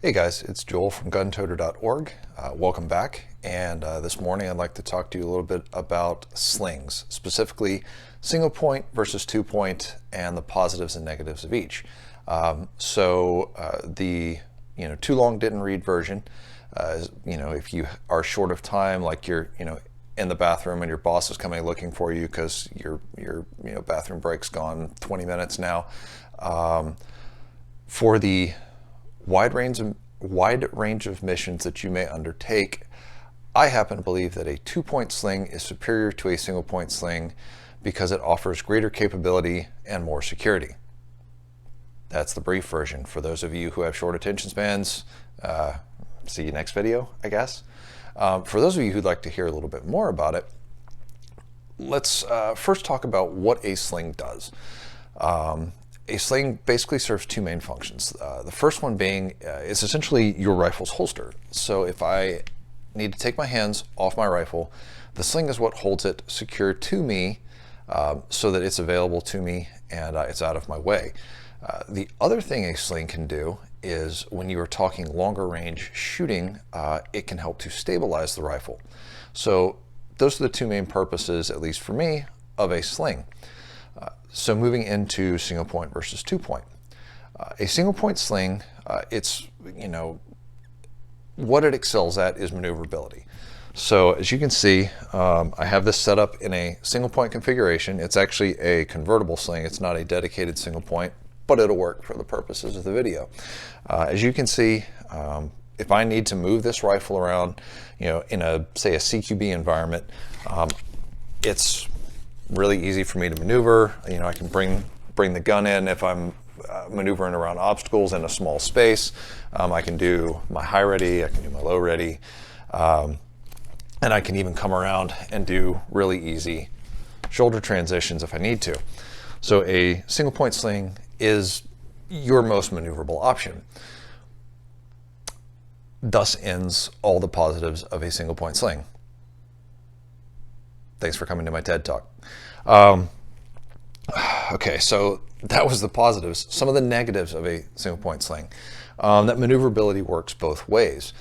Hey guys, it's Joel from guntoter.org. Welcome back. And this morning I'd like to talk to you a little bit about slings, specifically single point versus 2-point and the positives and negatives of each. The too long didn't read version, if you are short of time, like you're in the bathroom and your boss is coming looking for you because your bathroom break's gone 20 minutes now. For the wide range of missions that you may undertake, I happen to believe that a 2-point sling is superior to a single point sling because it offers greater capability and more security. That's the brief version. For those of you who have short attention spans, see you next video, I guess. For those of you who'd like to hear a little bit more about it, let's first talk about what a sling does. A sling basically serves two main functions. The first one being is essentially your rifle's holster. So if I need to take my hands off my rifle, the sling is what holds it secure to me so that it's available to me and it's out of my way. The other thing a sling can do is when you are talking longer range shooting, it can help to stabilize the rifle. So those are the two main purposes, at least for me, of a sling. So moving into single point versus 2-point. A single point sling, what it excels at is maneuverability. So as you can see, I have this set up in a single point configuration. It's actually a convertible sling. It's not a dedicated single point, but it'll work for the purposes of the video. As you can see, if I need to move this rifle around, in say a CQB environment, it's really easy for me to maneuver. I can bring the gun in if I'm maneuvering around obstacles in a small space. I can do my high ready, I can do my low ready, and I can even come around and do really easy shoulder transitions if I need to. So a single point sling is your most maneuverable option. Thus ends all the positives of a single point sling. Thanks for coming to my TED Talk. Okay, so that was the positives. Some of the negatives of a single point sling. That maneuverability works both ways.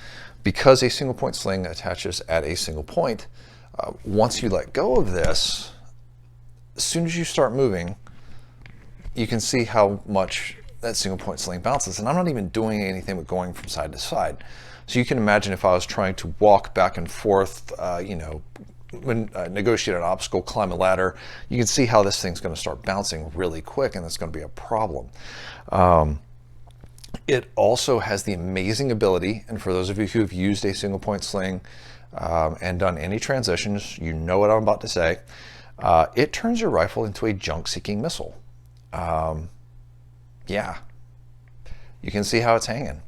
Because a single point sling attaches at a single point, once you let go of this, as soon as you start moving, you can see how much that single point sling bounces. And I'm not even doing anything but going from side to side. So you can imagine if I was trying to walk back and forth, negotiate an obstacle, climb a ladder, you can see how this thing's going to start bouncing really quick, and that's going to be a problem. It also has the amazing ability, and for those of you who have used a single point sling and done any transitions, you know what I'm about to say. It turns your rifle into a junk-seeking missile. Yeah, you can see how it's hanging.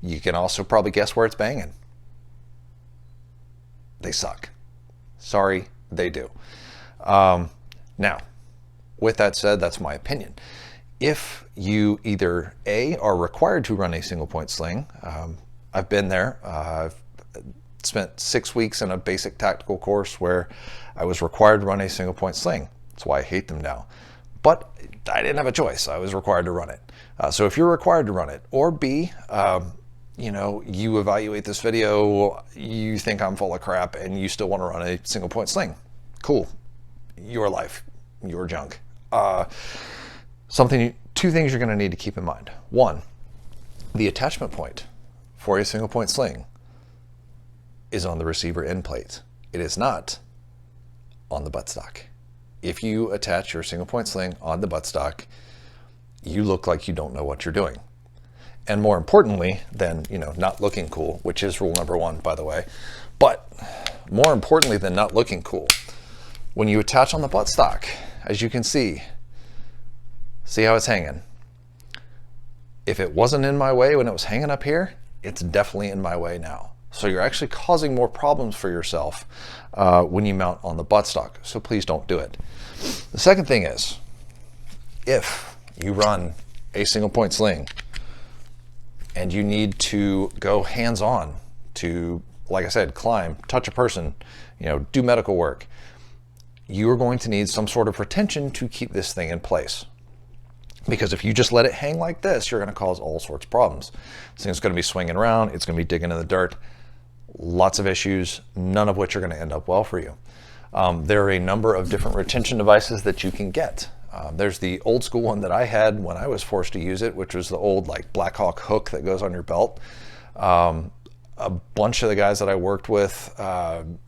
You can also probably guess where it's banging. They suck. Sorry, they do. Now, with that said, that's my opinion. If you either A, are required to run a single point sling, I've been there. I've spent 6 weeks in a basic tactical course where I was required to run a single point sling. That's why I hate them now. But I didn't have a choice. I was required to run it. So if you're required to run it, or B, you evaluate this video, you think I'm full of crap, and you still want to run a single point sling. Cool. Your life, your junk. Two things you're going to need to keep in mind. One, the attachment point for a single point sling is on the receiver end plate. It is not on the buttstock. If you attach your single point sling on the buttstock, you look like you don't know what you're doing. And more importantly than, not looking cool, which is rule number 1, by the way, but more importantly than not looking cool, when you attach on the buttstock, as you can see how it's hanging. If it wasn't in my way when it was hanging up here, it's definitely in my way now. So you're actually causing more problems for yourself when you mount on the buttstock. So please don't do it. The second thing is, if you run a single point sling and you need to go hands-on to, like I said, climb, touch a person, do medical work, you are going to need some sort of retention to keep this thing in place. Because if you just let it hang like this, you're going to cause all sorts of problems. This thing's going to be swinging around. It's going to be digging in the dirt. Lots of issues, none of which are going to end up well for you. There are a number of different retention devices that you can get. There's the old school one that I had when I was forced to use it, which was the old like Blackhawk hook that goes on your belt. A bunch of the guys that I worked with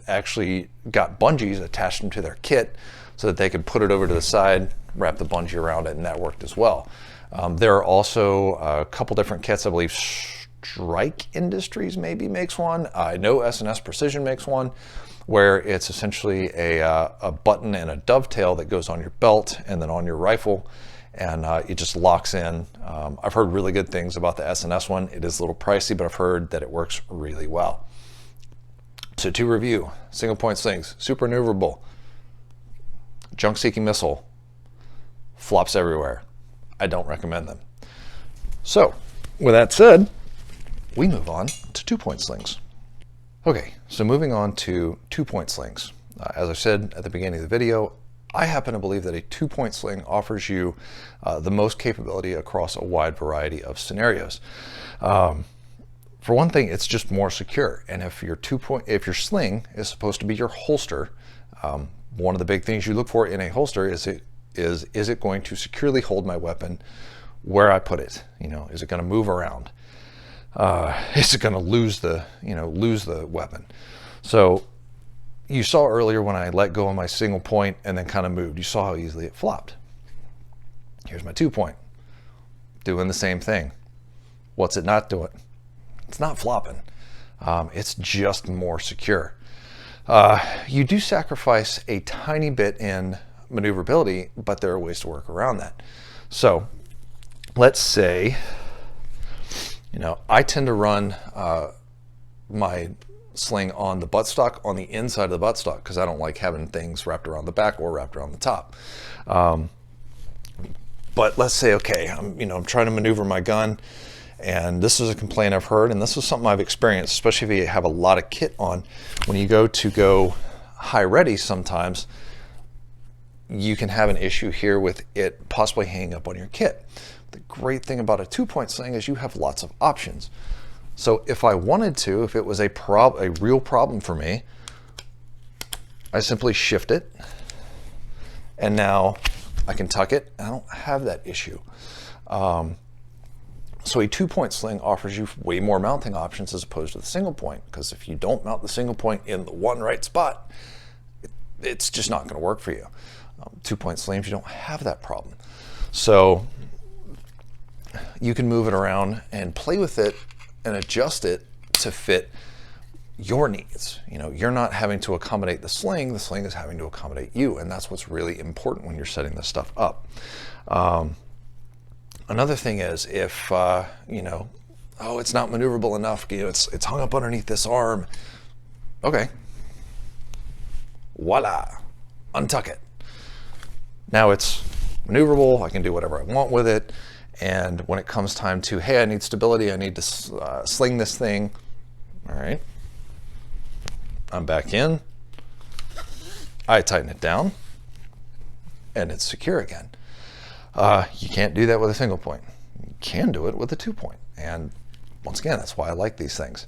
actually got bungees, attached them to their kit so that they could put it over to the side, wrap the bungee around it, and that worked as well. There are also a couple different kits. I believe Strike Industries maybe makes one. I know S&S Precision makes one, where it's essentially a button and a dovetail that goes on your belt and then on your rifle, and it just locks in. I've heard really good things about the S&S one. It is a little pricey, but I've heard that it works really well. So to review, single point slings, super maneuverable, junk seeking missile, flops everywhere. I don't recommend them. So with that said, we move on to 2-point slings. Okay, so moving on to 2-point slings. As I said at the beginning of the video, I happen to believe that a 2-point sling offers you the most capability across a wide variety of scenarios. For one thing, it's just more secure. And if your sling is supposed to be your holster, one of the big things you look for in a holster is it going to securely hold my weapon where I put it? You know, is it going to move around? Is it going to lose the weapon? So you saw earlier when I let go of my single point and then kind of moved, you saw how easily it flopped. Here's my 2-point, doing the same thing. What's it not doing? It's not flopping. It's just more secure. You do sacrifice a tiny bit in maneuverability, but there are ways to work around that. So let's say, I tend to run my sling on the buttstock, on the inside of the buttstock, because I don't like having things wrapped around the back or wrapped around the top. But let's say, okay, I'm trying to maneuver my gun, and this is a complaint I've heard, and this is something I've experienced, especially if you have a lot of kit on. When you go high ready, sometimes you can have an issue here with it possibly hanging up on your kit. The great thing about a 2-point sling is you have lots of options. So if I wanted to, if it was a real problem for me, I simply shift it, and now I can tuck it. I don't have that issue. So a 2-point sling offers you way more mounting options as opposed to the single point, because if you don't mount the single point in the one right spot, it's just not going to work for you. 2-point slings, you don't have that problem. So you can move it around and play with it and adjust it to fit your needs. You're not having to accommodate the sling is having to accommodate you, and that's what's really important when you're setting this stuff up. Another thing is if, oh, it's not maneuverable enough, it's hung up underneath this arm. Okay, voila, untuck it. Now it's maneuverable, I can do whatever I want with it, and when it comes time to, hey, I need stability, I need to sling this thing, all right, I'm back in, I tighten it down, and it's secure again. You can't do that with a single point. You can do it with a 2-point, and once again, that's why I like these things.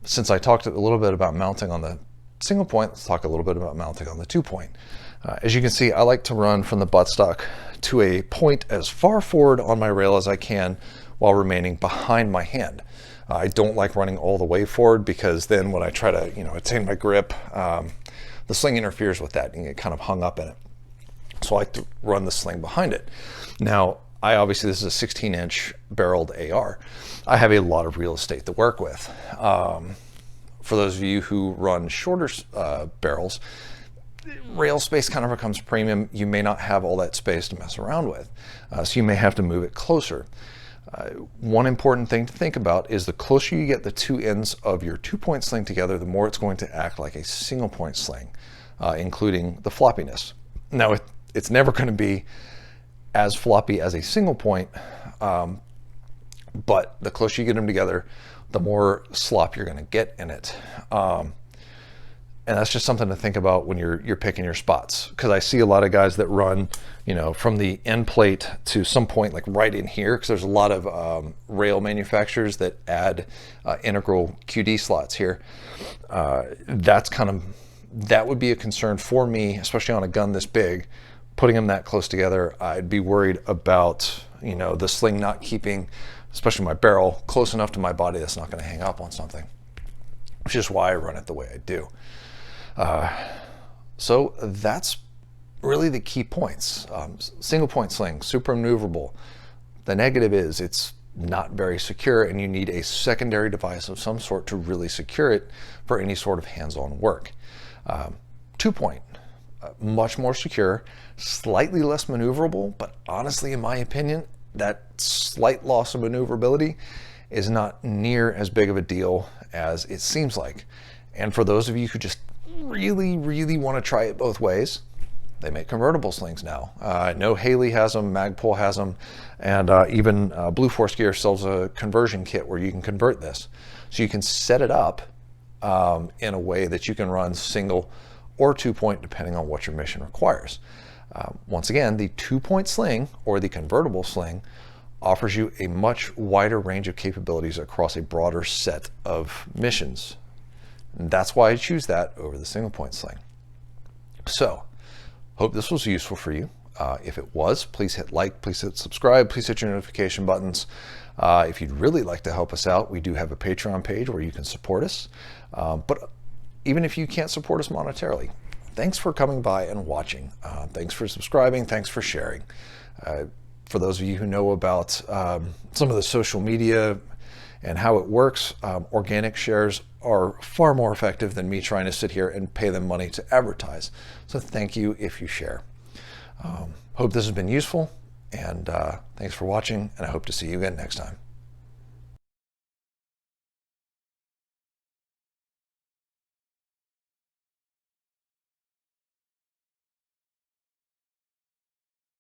Since I talked a little bit about mounting on the single point, let's talk a little bit about mounting on the 2-point. As you can see, I like to run from the buttstock to a point as far forward on my rail as I can while remaining behind my hand. I don't like running all the way forward, because then when I try to attain my grip, the sling interferes with that and get kind of hung up in it. So I like to run the sling behind it. Now, this is a 16-inch barreled AR. I have a lot of real estate to work with. For those of you who run shorter barrels, rail space kind of becomes premium. You may not have all that space to mess around with, so you may have to move it closer. One important thing to think about is the closer you get the two ends of your 2-point sling together, the more it's going to act like a single-point sling, including the floppiness. Now, it's never going to be as floppy as a single point, but the closer you get them together, the more slop you're going to get in it. And that's just something to think about when you're picking your spots. Because I see a lot of guys that run, you know, from the end plate to some point like right in here, because there's a lot of rail manufacturers that add integral QD slots here. That would be a concern for me, especially on a gun this big. Putting them that close together, I'd be worried about, you know, the sling not keeping, especially my barrel, close enough to my body that's not going to hang up on something, which is why I run it the way I do. So that's really the key points. Single point sling, super maneuverable. The negative is it's not very secure, and you need a secondary device of some sort to really secure it for any sort of hands-on work. 2-point, much more secure, slightly less maneuverable, but honestly, in my opinion, that slight loss of maneuverability is not near as big of a deal as it seems like. And for those of you who just really, really want to try it both ways, they make convertible slings now. I know Haley has them, Magpul has them, and even Blue Force Gear sells a conversion kit where you can convert this. So you can set it up in a way that you can run single or 2-point depending on what your mission requires. Once again, the 2-point sling or the convertible sling offers you a much wider range of capabilities across a broader set of missions. And that's why I choose that over the single point sling. So, hope this was useful for you. If it was, please hit like, please hit subscribe, please hit your notification buttons. If you'd really like to help us out, we do have a Patreon page where you can support us. But even if you can't support us monetarily, thanks for coming by and watching. Thanks for subscribing. Thanks for sharing. For those of you who know about some of the social media and how it works, organic shares are far more effective than me trying to sit here and pay them money to advertise. So thank you if you share. Hope this has been useful, and thanks for watching, and I hope to see you again next time.